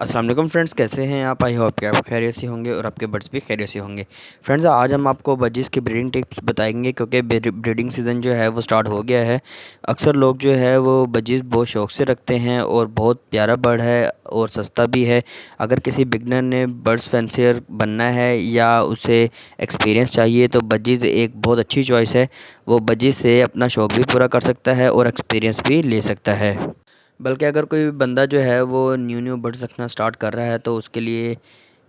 अस्सलाम वालेकुम फ्रेंड्स, कैसे हैं आप? आई होप कि आप खैरियत से होंगे और आपके बर्ड्स भी खैरियत से होंगे। फ्रेंड्स, आज हम आपको बजीज़ की ब्रीडिंग टिप्स बताएंगे क्योंकि ब्रीडिंग सीज़न जो है वो स्टार्ट हो गया है। अक्सर लोग जो है वो बजीज़ बहुत शौक़ से रखते हैं और बहुत प्यारा बर्ड है और सस्ता भी है। अगर किसी बिगनर ने बर्ड्स फैंसियर बनना है या उसे एक्सपीरियंस चाहिए तो बजीज़ एक बहुत अच्छी चॉइस है। वो बजीज़ से अपना शौक़ भी पूरा कर सकता है और एक्सपीरियंस भी ले सकता है। बल्कि अगर कोई बंदा जो है वो न्यू बर्ड्स रखना स्टार्ट कर रहा है तो उसके लिए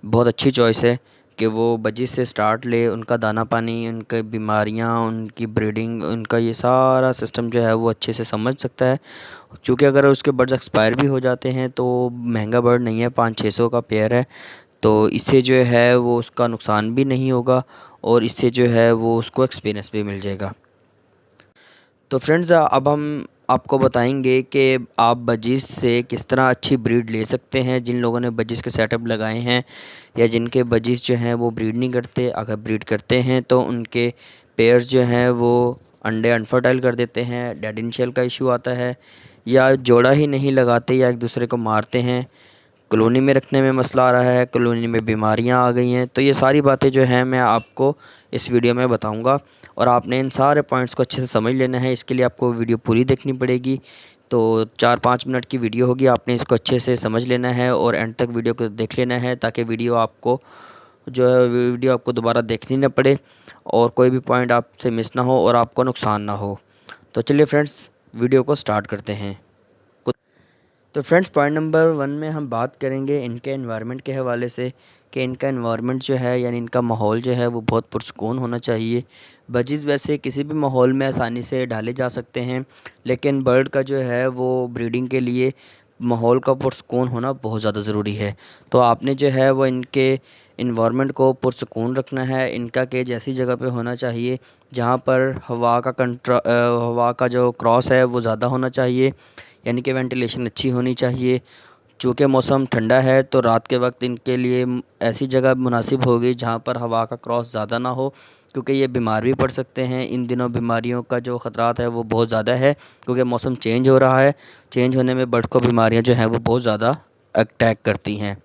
बहुत अच्छी चॉइस है कि वो बजीज़ से स्टार्ट ले। उनका दाना पानी, उनकी बीमारियां, उनकी ब्रीडिंग, उनका ये सारा सिस्टम जो है वो अच्छे से समझ सकता है। क्योंकि अगर उसके बर्ड्स एक्सपायर भी हो जाते हैं तो महंगा बर्ड नहीं है, 500-600 का पेयर है। तो इससे जो है वो उसका नुकसान भी नहीं होगा और इससे जो है वो उसको एक्सपीरियंस भी मिल जाएगा। तो फ्रेंड्स, अब हम आपको बताएंगे कि आप बजीज़ से किस तरह अच्छी ब्रीड ले सकते हैं। जिन लोगों ने बजीज़ के सेटअप लगाए हैं या जिनके बजीज़ जो हैं वो ब्रीड नहीं करते, अगर ब्रीड करते हैं तो उनके पेयर्स जो हैं वो अंडे अनफर्टाइल कर देते हैं, डेड इन शेल का इशू आता है, या जोड़ा ही नहीं लगाते या एक दूसरे को मारते हैं। कॉलोनी में रखने में मसला आ रहा है, कॉलोनी में बीमारियां आ गई हैं। तो ये सारी बातें जो हैं मैं आपको इस वीडियो में बताऊंगा और आपने इन सारे पॉइंट्स को अच्छे से समझ लेना है। इसके लिए आपको वीडियो पूरी देखनी पड़ेगी। तो 4-5 मिनट की वीडियो होगी, आपने इसको अच्छे से समझ लेना है और एंड तक वीडियो को देख लेना है ताकि वीडियो आपको दोबारा देखनी ना पड़े और कोई भी पॉइंट आपसे मिस ना हो और आपको नुकसान ना हो। तो चलिए फ्रेंड्स, वीडियो को स्टार्ट करते हैं। तो फ्रेंड्स, पॉइंट नंबर 1 में हम बात करेंगे इनके एनवायरनमेंट के हवाले से कि इनका एनवायरनमेंट जो है यानी इनका माहौल जो है वो बहुत पुरसकून होना चाहिए। बजीज़ वैसे किसी भी माहौल में आसानी से ढाले जा सकते हैं, लेकिन बर्ड का जो है वो ब्रीडिंग के लिए माहौल का पुरसकून होना बहुत ज़्यादा ज़रूरी है। तो आपने जो है वो इनके इन्वायरमेंट को पुरसकून रखना है। इनका केज ऐसी जगह पे होना चाहिए जहाँ पर हवा का जो क्रॉस है वो ज़्यादा होना चाहिए, यानी कि वेंटिलेशन अच्छी होनी चाहिए। चूँकि मौसम ठंडा है तो रात के वक्त इनके लिए ऐसी जगह मुनासिब होगी जहाँ पर हवा का क्रॉस ज़्यादा ना हो, क्योंकि ये बीमार भी पड़ सकते हैं। इन दिनों बीमारियों का जो ख़तरात है वो बहुत ज़्यादा है क्योंकि मौसम चेंज हो रहा है। चेंज होने में बर्ड को बीमारियाँ जो हैं वो बहुत ज़्यादा अटैक करती हैं।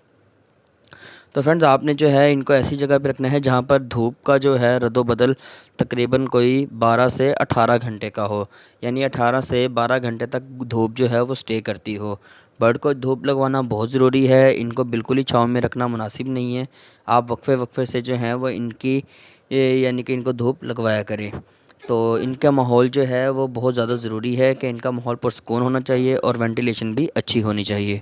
तो फ्रेंड्स, आपने जो है इनको ऐसी जगह पे रखना है जहाँ पर धूप का जो है रद्दोबदल तकरीबन कोई 12 से 18 घंटे का हो, यानी 18 से 12 घंटे तक धूप जो है वो स्टे करती हो। बर्ड को धूप लगवाना बहुत ज़रूरी है। इनको बिल्कुल ही छाँव में रखना मुनासिब नहीं है। आप वक्फे वक्फे से जो है वो यानी कि इनको धूप लगवाया करें। तो इनका माहौल जो है वो बहुत ज़्यादा ज़रूरी है कि इनका माहौल पुरसकून होना चाहिए और वेंटिलेशन भी अच्छी होनी चाहिए।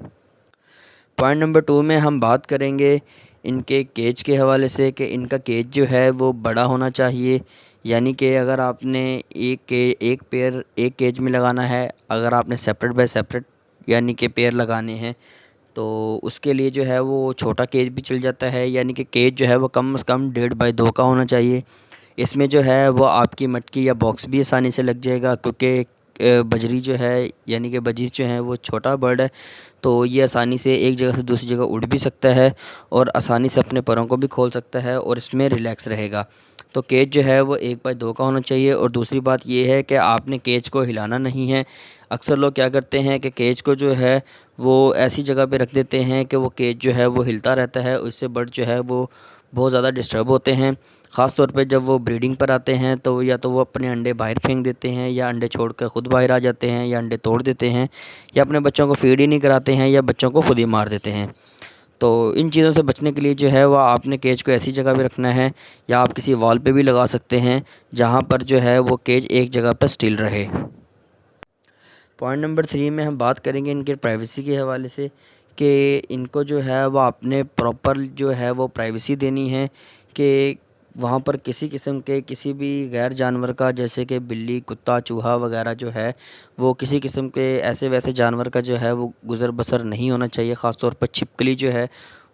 पॉइंट नंबर 2 में हम बात करेंगे इनके केज के हवाले से कि इनका केज जो है वो बड़ा होना चाहिए। यानी कि अगर आपने एक पेयर एक केज में लगाना है, अगर आपने सेपरेट बाय सेपरेट यानी कि पेयर लगाने हैं तो उसके लिए जो है वो छोटा केज भी चल जाता है। यानी कि केज जो है वो कम से कम 1.5 बाय 2 का होना चाहिए। इसमें जो है वो आपकी मटकी या बॉक्स भी आसानी से लग जाएगा क्योंकि बजरी जो है यानी कि बजीज़ जो है वो छोटा बर्ड है, तो ये आसानी से एक जगह से दूसरी जगह उड़ भी सकता है और आसानी से अपने परों को भी खोल सकता है और इसमें रिलैक्स रहेगा। तो केज जो है वो 1 बाय 2 का होना चाहिए। और दूसरी बात ये है कि आपने केज को हिलाना नहीं है। अक्सर लोग क्या करते हैं कि केज को जो है वो ऐसी जगह पे रख देते हैं कि वो केज जो है वो हिलता रहता है, उससे बर्ड जो है वो बहुत ज़्यादा डिस्टर्ब होते हैं। ख़ास तौर पे जब वो ब्रीडिंग पर आते हैं तो या तो वो अपने अंडे बाहर फेंक देते हैं या अंडे छोड़कर ख़ुद बाहर आ जाते हैं या अंडे तोड़ देते हैं या अपने बच्चों को फीड ही नहीं कराते हैं या बच्चों को खुद ही मार देते हैं। तो इन चीज़ों से बचने के लिए जो है वह आपने केज को ऐसी जगह पे रखना है या आप किसी वॉल पे भी लगा सकते हैं जहाँ पर जो है वो केज एक जगह पर स्टिल रहे। पॉइंट नंबर 3 में हम बात करेंगे इनके प्राइवेसी के हवाले से कि इनको जो है वो आपने प्रॉपर जो है वो प्राइवेसी देनी है कि वहाँ पर किसी किस्म के किसी भी गैर जानवर का, जैसे कि बिल्ली, कुत्ता, चूहा वगैरह जो है वो किसी किस्म के ऐसे वैसे जानवर का जो है वो गुज़र बसर नहीं होना चाहिए। ख़ास तौर पर छिपकली जो है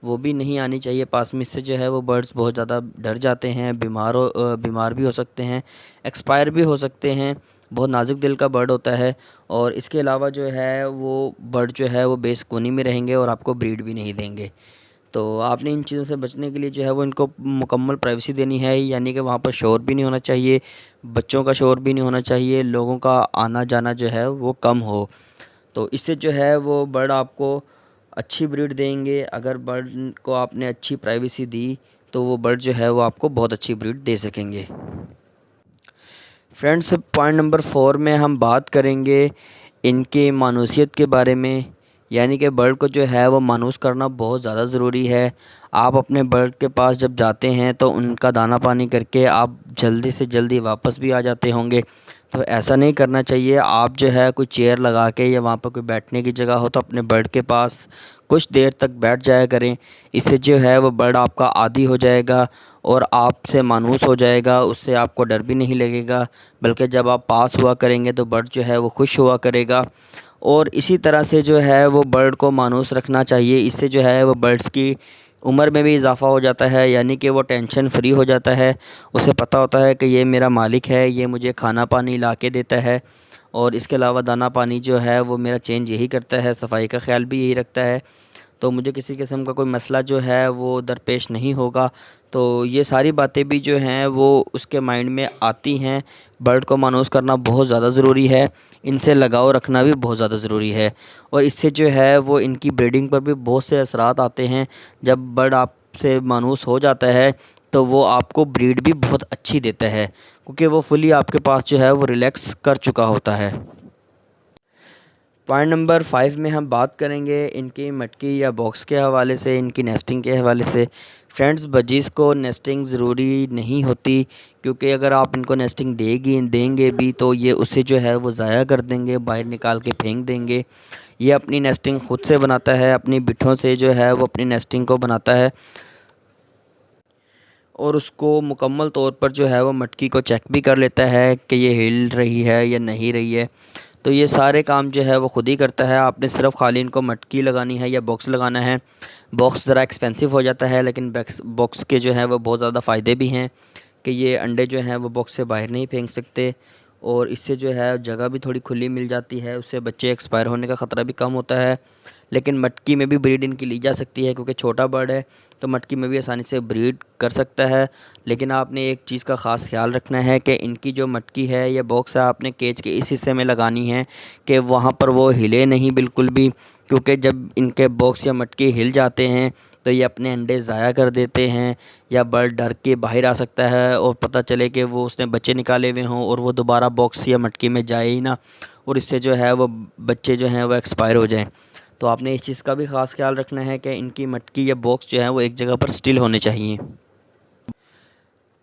वो भी नहीं आनी चाहिए पास में। इससे जो है वो बर्ड्स बहुत ज़्यादा डर जाते हैं, बीमार भी हो सकते हैं, एक्सपायर भी हो सकते हैं। बहुत नाजुक दिल का बर्ड होता है और इसके अलावा जो है वो बर्ड जो है वो बेसुकूनी में रहेंगे और आपको ब्रीड भी नहीं देंगे। तो आपने इन चीज़ों से बचने के लिए जो है वो इनको मुकम्मल प्राइवेसी देनी है, यानी कि वहाँ पर शोर भी नहीं होना चाहिए, बच्चों का शोर भी नहीं होना चाहिए, लोगों का आना जाना जो है वो कम हो। तो इससे जो है वो बर्ड आपको अच्छी ब्रीड देंगे, अगर बर्ड को आपने अच्छी प्राइवेसी दी तो वो बर्ड जो है वो आपको बहुत अच्छी ब्रीड दे सकेंगे। फ्रेंड्स, पॉइंट नंबर 4 में हम बात करेंगे इनकी मानूसियत के बारे में, यानी कि बर्ड को जो है वो मानूस करना बहुत ज़्यादा ज़रूरी है। आप अपने बर्ड के पास जब जाते हैं तो उनका दाना पानी करके आप जल्दी से जल्दी वापस भी आ जाते होंगे, तो ऐसा नहीं करना चाहिए। आप जो है कोई चेयर लगा के या वहाँ पर कोई बैठने की जगह हो तो अपने बर्ड के पास कुछ देर तक बैठ जाया करें। इससे जो है वो बर्ड आपका आदी हो जाएगा और आपसे मानूस हो जाएगा, उससे आपको डर भी नहीं लगेगा, बल्कि जब आप पास हुआ करेंगे तो बर्ड जो है वो खुश हुआ करेगा। और इसी तरह से जो है वो बर्ड को मानूस रखना चाहिए। इससे जो है वो बर्ड्स की उम्र में भी इजाफ़ा हो जाता है, यानी कि वो टेंशन फ्री हो जाता है। उसे पता होता है कि ये मेरा मालिक है, ये मुझे खाना पानी ला के देता है और इसके अलावा दाना पानी जो है वो मेरा चेंज यही करता है, सफाई का ख्याल भी यही रखता है, तो मुझे किसी किस्म का कोई मसला जो है वो दरपेश नहीं होगा। तो ये सारी बातें भी जो हैं वो उसके माइंड में आती हैं। बर्ड को मानूस करना बहुत ज़्यादा ज़रूरी है, इनसे लगाव रखना भी बहुत ज़्यादा ज़रूरी है और इससे जो है वो इनकी ब्रीडिंग पर भी बहुत से असरात आते हैं। जब बर्ड आपसे मानूस हो जाता है तो वो आपको ब्रीड भी बहुत अच्छी देता है, क्योंकि वो फुली आपके पास जो है वो रिलैक्स कर चुका होता है। पॉइंट नंबर 5 में हम बात करेंगे इनकी मटकी या बॉक्स के हवाले से, इनकी नेस्टिंग के हवाले से। फ्रेंड्स, बजीज़ को नेस्टिंग ज़रूरी नहीं होती, क्योंकि अगर आप इनको नेस्टिंग देंगे भी तो ये उसे जो है वो ज़ाया कर देंगे, बाहर निकाल के फेंक देंगे। ये अपनी नेस्टिंग ख़ुद से बनाता है, अपनी बिठों से जो है वो अपनी नेस्टिंग को बनाता है और उसको मुकम्मल तौर पर जो है वो मटकी को चेक भी कर लेता है कि ये हिल रही है या नहीं रही है। तो ये सारे काम जो है वो ख़ुद ही करता है। आपने सिर्फ खाली इनको मटकी लगानी है या बॉक्स लगाना है। बॉक्स ज़रा एक्सपेंसिव हो जाता है, लेकिन बॉक्स के जो है वो बहुत ज़्यादा फ़ायदे भी हैं कि ये अंडे जो हैं वो बॉक्स से बाहर नहीं फेंक सकते और इससे जो है जगह भी थोड़ी खुली मिल जाती है, उससे बच्चे एक्सपायर होने का ख़तरा भी कम होता है। लेकिन मटकी में भी ब्रीड इनकी ली जा सकती है, क्योंकि छोटा बर्ड है तो मटकी में भी आसानी से ब्रीड कर सकता है। लेकिन आपने एक चीज़ का ख़ास ख्याल रखना है कि इनकी जो मटकी है या बॉक्स है आपने केज के इस हिस्से में लगानी है कि वहाँ पर वो हिले नहीं बिल्कुल भी, क्योंकि जब इनके बॉक्स या मटकी हिल जाते हैं तो ये अपने अंडे ज़ाया कर देते हैं या बर्ड डर के बाहर आ सकता है और पता चले कि वो उसने बच्चे निकाले हुए हों और वो दोबारा बॉक्स या मटकी में जाए ही ना, और इससे जो है वो बच्चे जो हैं वो एक्सपायर हो जाएं। तो आपने इस चीज़ का भी ख़ास ख्याल रखना है कि इनकी मटकी या बॉक्स जो है वो एक जगह पर स्टिल होने चाहिए।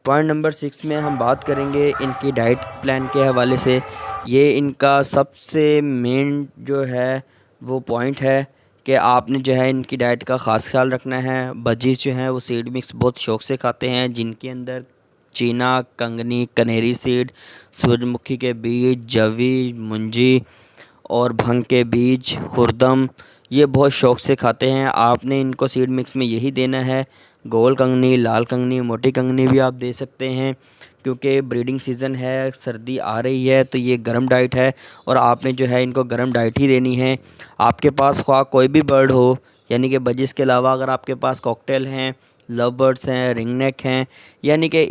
पॉइंट नंबर 6 में हम बात करेंगे इनकी डाइट प्लान के हवाले से। ये इनका सबसे मेन जो है वो पॉइंट है कि आपने जो है इनकी डाइट का ख़ास ख्याल रखना है। बजीज़ जो हैं वो सीड मिक्स बहुत शौक़ से खाते हैं, जिनके अंदर चीना, कंगनी, कनेरी सीड, सूरजमुखी के बीज, जवी, मुंजी और भंग के बीज, खुर्दम, ये बहुत शौक़ से खाते हैं। आपने इनको सीड मिक्स में यही देना है। गोल कंगनी, लाल कंगनी, मोटी कंगनी भी आप दे सकते हैं, क्योंकि ब्रीडिंग सीज़न है, सर्दी आ रही है, तो ये गर्म डाइट है और आपने जो है इनको गर्म डाइट ही देनी है। आपके पास ख्वाह कोई भी बर्ड हो, यानी कि बजिस के अलावा अगर आपके पास कॉकटेल हैं, लव बर्ड्स हैं, रिंग नेक हैं, यानी कि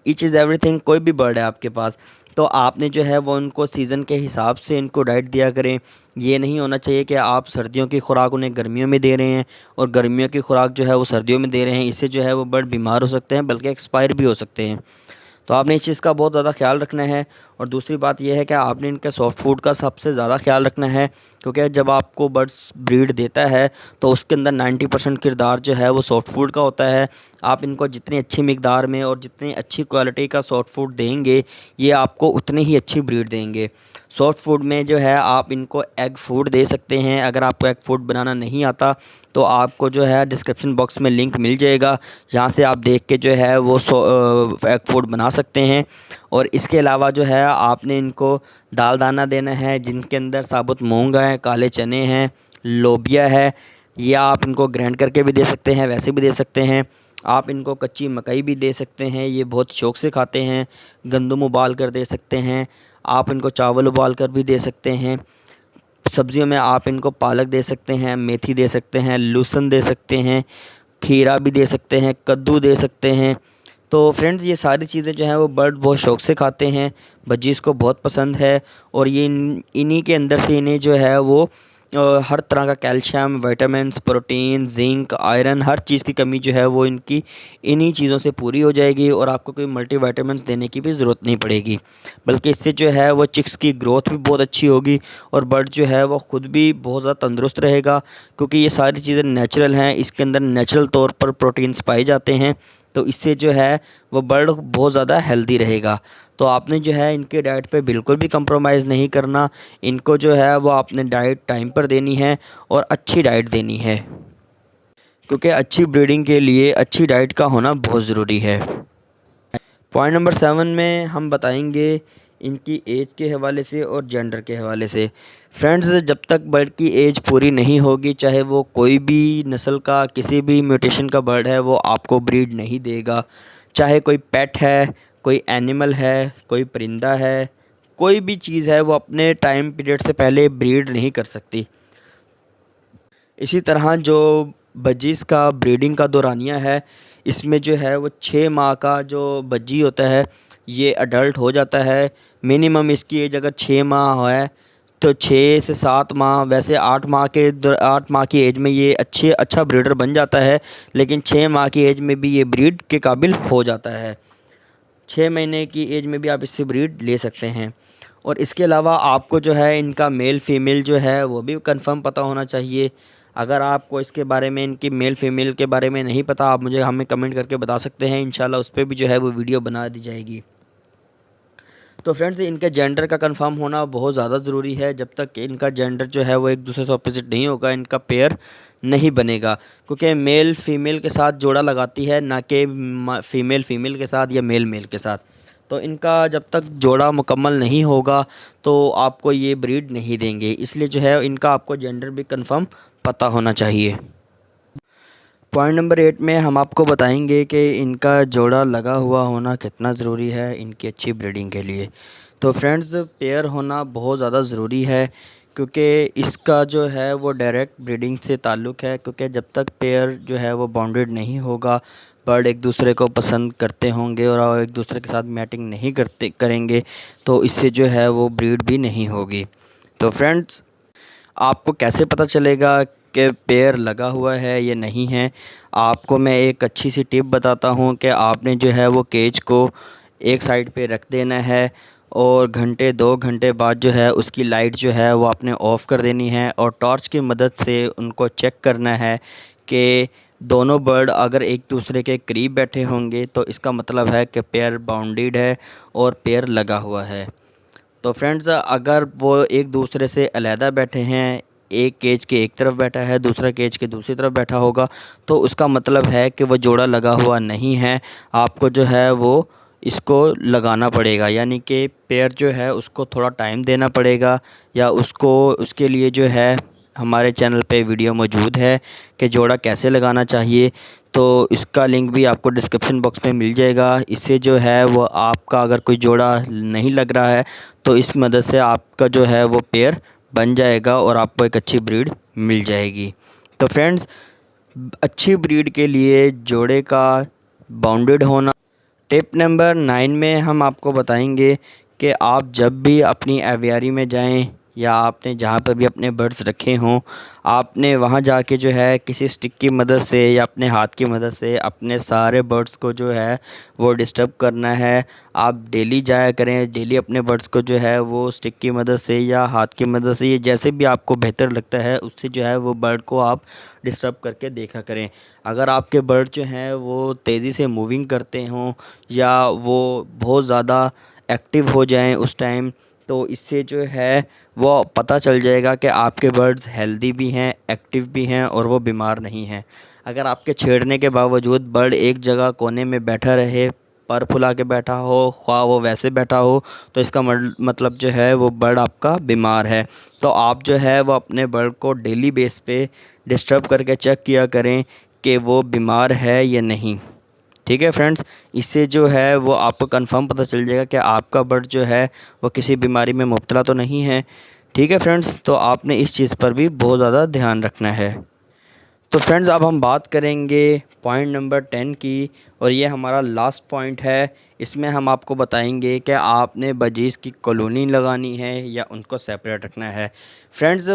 ईच इज़ एवरीथिंग, कोई भी बर्ड है आपके पास, तो आपने जो है वो उनको सीज़न के हिसाब से इनको डाइट दिया करें। ये नहीं होना चाहिए कि आप सर्दियों की खुराक उन्हें गर्मियों में दे रहे हैं और गर्मियों की खुराक जो है वो सर्दियों में दे रहे हैं। इससे जो है वो बर्ड बीमार हो सकते हैं, बल्कि एक्सपायर भी हो सकते हैं। तो आपने इस चीज़ का बहुत ज़्यादा ख्याल रखना है। और दूसरी बात यह है कि आपने इनके सॉफ्ट फूड का सबसे ज़्यादा ख्याल रखना है, क्योंकि जब आपको बर्ड्स ब्रीड देता है तो उसके अंदर 90% किरदार जो है वो सॉफ्ट फूड का होता है। आप इनको जितनी अच्छी मिकदार में और जितनी अच्छी क्वालिटी का सॉफ्ट फूड देंगे, ये आपको उतनी ही अच्छी ब्रीड देंगे। सॉफ्ट फूड में जो है आप इनको एग फूड दे सकते हैं। अगर आपको एग फूड बनाना नहीं आता तो आपको जो है डिस्क्रिप्शन बॉक्स में लिंक मिल जाएगा, जहाँ से आप देख के जो है वो एग फूड बना सकते हैं। और इसके अलावा जो है आपने इनको दाल दाना देना है, जिनके अंदर साबुत मूंग है, काले चने हैं, लोबिया है, या आप इनको ग्राइंड करके भी दे सकते हैं, वैसे भी दे सकते हैं। आप इनको कच्ची मकई भी दे सकते हैं, ये बहुत शौक़ से खाते हैं। गंदम उबाल कर दे सकते हैं, आप इनको चावल उबाल कर भी दे सकते हैं। सब्ज़ियों में आप इनको पालक दे सकते हैं, मेथी दे सकते हैं, लहसुन दे सकते हैं, खीरा भी दे सकते हैं, कद्दू दे सकते हैं। तो फ्रेंड्स, ये सारी चीज़ें जो हैं वो बर्ड बहुत शौक़ से खाते हैं, बजीज़ को बहुत पसंद है और ये इन्हीं के अंदर से इन्हें जो है वो हर तरह का calcium, vitamins, protein, zinc, iron, हर चीज़ की कमी जो है वो इनकी इन्हीं चीज़ों से पूरी हो जाएगी और आपको कोई मल्टीविटामिन्स देने की भी ज़रूरत नहीं पड़ेगी। बल्कि इससे जो है वो चिक्स की ग्रोथ भी बहुत अच्छी होगी और बर्ड जो है वो ख़ुद भी बहुत ज़्यादा तंदुरुस्त रहेगा, क्योंकि ये सारी चीज़ें नेचुरल हैं, इसके अंदर नेचुरल तौर पर प्रोटीन्स पाए जाते हैं। तो इससे जो है वो बर्ड बहुत ज़्यादा हेल्दी रहेगा। तो आपने जो है इनके डाइट पे बिल्कुल भी कंप्रोमाइज़ नहीं करना। इनको जो है वो आपने डाइट टाइम पर देनी है और अच्छी डाइट देनी है, क्योंकि अच्छी ब्रीडिंग के लिए अच्छी डाइट का होना बहुत ज़रूरी है। पॉइंट नंबर 7 में हम बताएंगे इनकी एज के हवाले से और जेंडर के हवाले से। फ्रेंड्स, जब तक बर्ड की एज पूरी नहीं होगी, चाहे वो कोई भी नस्ल का किसी भी म्यूटेशन का बर्ड है, वो आपको ब्रीड नहीं देगा। चाहे कोई पेट है, कोई एनिमल है, कोई परिंदा है, कोई भी चीज़ है, वो अपने टाइम पीरियड से पहले ब्रीड नहीं कर सकती। इसी तरह जो बजीज़ का ब्रीडिंग का दौरानिया है, इसमें जो है वो 6 माह का जो बज्जी होता है ये अडल्ट हो जाता है। मिनिमम इसकी एज अगर 6 माह है तो 6 से 7 माह, वैसे 8 माह की एज में ये अच्छा ब्रीडर बन जाता है, लेकिन 6 माह की एज में भी ये ब्रीड के काबिल हो जाता है। 6 महीने की एज में भी आप इससे ब्रीड ले सकते हैं। और इसके अलावा आपको जो है इनका मेल फ़ीमेल जो है वो भी कंफर्म पता होना चाहिए। अगर आपको इसके बारे में, इनकी मेल फ़ीमेल के बारे में नहीं पता, आप मुझे हमें कमेंट करके बता सकते हैं। इंशाल्लाह उस पर भी जो है वो वीडियो बना दी जाएगी। तो फ्रेंड्स, इनके जेंडर का कंफर्म होना बहुत ज़्यादा ज़रूरी है। जब तक इनका जेंडर जो है वो एक दूसरे से ऑपोजिट नहीं होगा, इनका पेयर नहीं बनेगा, क्योंकि मेल फ़ीमेल के साथ जोड़ा लगाती है, ना कि फ़ीमेल फ़ीमेल के साथ या मेल मेल के साथ। तो इनका जब तक जोड़ा मुकम्मल नहीं होगा तो आपको ये ब्रीड नहीं देंगे। इसलिए जो है इनका आपको जेंडर भी कंफर्म पता होना चाहिए। पॉइंट नंबर 8 में हम आपको बताएंगे कि इनका जोड़ा लगा हुआ होना कितना ज़रूरी है इनकी अच्छी ब्रीडिंग के लिए। तो फ्रेंड्स, पेयर होना बहुत ज़्यादा ज़रूरी है, क्योंकि इसका जो है वो डायरेक्ट ब्रीडिंग से ताल्लुक़ है। क्योंकि जब तक पेयर जो है वो बाउंडेड नहीं होगा, बर्ड एक दूसरे को पसंद करते होंगे और एक दूसरे के साथ मैटिंग नहीं करेंगे, तो इससे जो है वो ब्रीड भी नहीं होगी। तो फ्रेंड्स, आपको कैसे पता चलेगा कि पेयर लगा हुआ है या नहीं है? आपको मैं एक अच्छी सी टिप बताता हूँ कि आपने जो है वो केज को एक साइड पे रख देना है और घंटे 2 घंटे बाद जो है उसकी लाइट जो है वो आपने ऑफ़ कर देनी है और टॉर्च की मदद से उनको चेक करना है कि दोनों बर्ड अगर एक दूसरे के करीब बैठे होंगे तो इसका मतलब है कि पेयर बाउंडेड है और पेयर लगा हुआ है। तो फ्रेंड्स, अगर वो एक दूसरे से अलहदा बैठे हैं, एक केज के एक तरफ बैठा है, दूसरा केज के दूसरी तरफ बैठा होगा, तो उसका मतलब है कि वो जोड़ा लगा हुआ नहीं है। आपको जो है वो इसको लगाना पड़ेगा, यानी कि पेयर जो है उसको थोड़ा टाइम देना पड़ेगा, या उसके लिए जो है हमारे चैनल पे वीडियो मौजूद है कि जोड़ा कैसे लगाना चाहिए। तो इसका लिंक भी आपको डिस्क्रिप्शन बॉक्स में मिल जाएगा। इससे जो है वो आपका अगर कोई जोड़ा नहीं लग रहा है तो इस मदद से आपका जो है वो पेयर बन जाएगा और आपको एक अच्छी ब्रीड मिल जाएगी। तो फ्रेंड्स, अच्छी ब्रीड के लिए जोड़े का बाउंडेड होना। टिप नंबर 9 में हम आपको बताएंगे कि आप जब भी अपनी एवियरी में जाएं या आपने जहाँ पर भी अपने बर्ड्स रखे हों, आपने वहाँ जाके जो है किसी स्टिक की मदद से या अपने हाथ की मदद से अपने सारे बर्ड्स को जो है वो डिस्टर्ब करना है। आप डेली जाया करें, डेली अपने बर्ड्स को जो है वो स्टिक की मदद से या हाथ की मदद से, जैसे भी आपको बेहतर लगता है उससे जो है वो बर्ड को आप डिस्टर्ब करके देखा करें। अगर आपके बर्ड जो हैं वो तेज़ी से मूविंग करते हों या वो बहुत ज़्यादा एक्टिव हो जाएं उस टाइम, तो इससे जो है वो पता चल जाएगा कि आपके बर्ड्स हेल्दी भी हैं, एक्टिव भी हैं और वो बीमार नहीं हैं। अगर आपके छेड़ने के बावजूद बर्ड एक जगह कोने में बैठा रहे, पर फुला के बैठा हो, ख्वाह वो वैसे बैठा हो, तो इसका मतलब जो है वो बर्ड आपका बीमार है। तो आप जो है वो अपने बर्ड को डेली बेस पे डिस्टर्ब करके चेक किया करें कि वो बीमार है या नहीं। ठीक है फ्रेंड्स, इससे जो है वो आपको कंफर्म पता चल जाएगा कि आपका बर्ड जो है वो किसी बीमारी में मुब्तला तो नहीं है। ठीक है फ्रेंड्स, तो आपने इस चीज़ पर भी बहुत ज़्यादा ध्यान रखना है। तो फ्रेंड्स, अब हम बात करेंगे पॉइंट नंबर 10 की, और ये हमारा लास्ट पॉइंट है। इसमें हम आपको बताएंगे कि आपने बजीज़ की कॉलोनी लगानी है या उनको सेपरेट रखना है। फ्रेंड्स,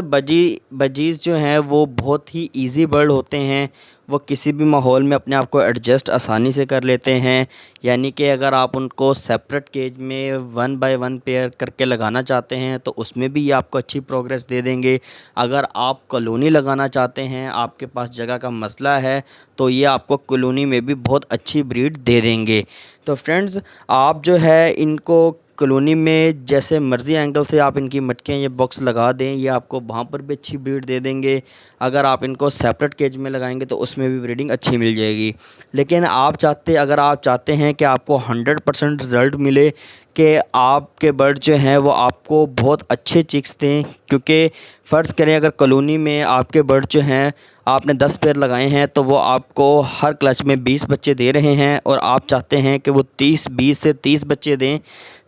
बजीज़ जो हैं वो बहुत ही इजी बर्ड होते हैं, वो किसी भी माहौल में अपने आप को एडजस्ट आसानी से कर लेते हैं। यानी कि अगर आप उनको सेपरेट केज में 1 बाय 1 पेयर करके लगाना चाहते हैं तो उसमें भी ये आपको अच्छी प्रोग्रेस दे देंगे। अगर आप कॉलोनी लगाना चाहते हैं, आपके पास जगह का मसला है, तो ये आपको कॉलोनी में भी बहुत अच्छी ब्रीड दे देंगे। तो फ्रेंड्स, आप जो है इनको कॉलोनी में जैसे मर्ज़ी एंगल से आप इनकी मटकियाँ या बॉक्स लगा दें, ये आपको वहाँ पर भी अच्छी ब्रीड दे देंगे। अगर आप इनको सेपरेट केज में लगाएंगे तो उसमें भी ब्रीडिंग अच्छी मिल जाएगी। लेकिन अगर आप चाहते हैं कि आपको 100% रिज़ल्ट मिले, कि आपके बर्ड जो हैं वो आपको बहुत अच्छे चिक्स दें, क्योंकि फ़र्ज़ करें अगर कॉलोनी में आपके बर्ड जो हैं आपने 10 पेयर लगाए हैं तो वो आपको हर क्लच में 20 बच्चे दे रहे हैं, और आप चाहते हैं कि वो 20 से 30 बच्चे दें,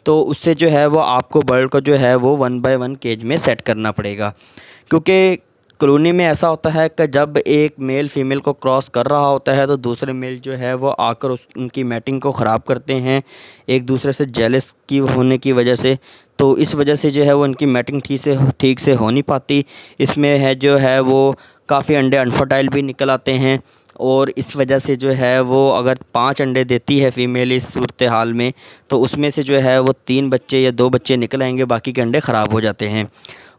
तो उससे जो है वो आपको बर्ड को जो है वो 1 बाय 1 केज में सेट करना पड़ेगा। क्योंकि कॉलोनी में ऐसा होता है कि जब एक मेल फ़ीमेल को क्रॉस कर रहा होता है तो दूसरे मेल जो है वो आकर उनकी मैटिंग को ख़राब करते हैं, एक दूसरे से जेलस की होने की वजह से। तो इस वजह से जो है वो उनकी मैटिंग ठीक से हो नहीं पाती। इसमें है जो है वो काफ़ी अंडे अनफर्टाइल भी निकल आते हैं, और इस वजह से जो है वो अगर 5 अंडे देती है फ़ीमेल इस सूरत हाल में, तो उसमें से जो है वो 3 बच्चे या 2 बच्चे निकल आएंगे, बाकी के अंडे ख़राब हो जाते हैं।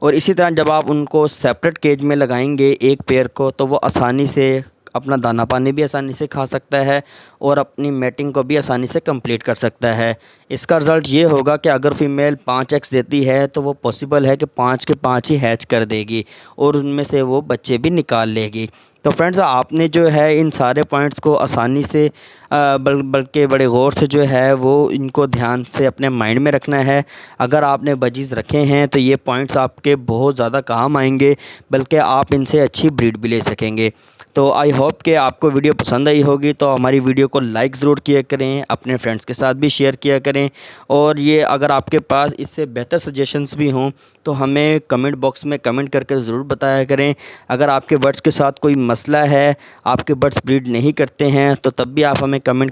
और इसी तरह जब आप उनको सेपरेट केज में लगाएंगे एक पेयर को, तो वो आसानी से अपना दाना पानी भी आसानी से खा सकता है और अपनी मैटिंग को भी आसानी से कंप्लीट कर सकता है। इसका रिज़ल्ट ये होगा कि अगर फ़ीमेल 5 एग्स देती है तो वो पॉसिबल है कि 5 के 5 ही हैच कर देगी और उनमें से वो बच्चे भी निकाल लेगी। तो फ्रेंड्स, आपने जो है इन सारे पॉइंट्स को आसानी से बल्कि बड़े गौर से जो है वो इनको ध्यान से अपने माइंड में रखना है। अगर आपने बजीज़ रखे हैं तो ये पॉइंट्स आपके बहुत ज़्यादा काम आएंगे, बल्कि आप इनसे अच्छी ब्रीड भी ले सकेंगे। तो आई होप कि आपको वीडियो पसंद आई होगी, तो हमारी वीडियो को लाइक ज़रूर किया करें, अपने फ्रेंड्स के साथ भी शेयर किया करें, और ये अगर आपके पास इससे बेहतर सजेशंस भी हों तो हमें कमेंट बॉक्स में कमेंट करके ज़रूर बताया करें। अगर आपके बर्ड्स के साथ कोई मसला है, आपके बर्ड्स ब्रीड नहीं करते हैं, तो तब भी आप हमें कमेंट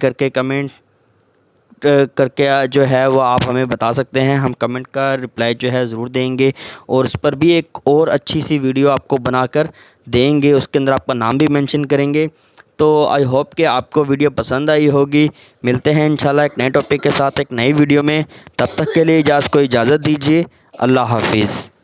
करके जो है वो आप हमें बता सकते हैं। हम कमेंट का रिप्लाई जो है ज़रूर देंगे, और उस पर भी एक और अच्छी सी वीडियो आपको बनाकर देंगे, उसके अंदर आपका नाम भी मेंशन करेंगे। तो आई होप कि आपको वीडियो पसंद आई होगी। मिलते हैं इंशाल्लाह एक नए टॉपिक के साथ एक नई वीडियो में। तब तक के लिए इजाज़त दीजिए। अल्लाह हाफिज़।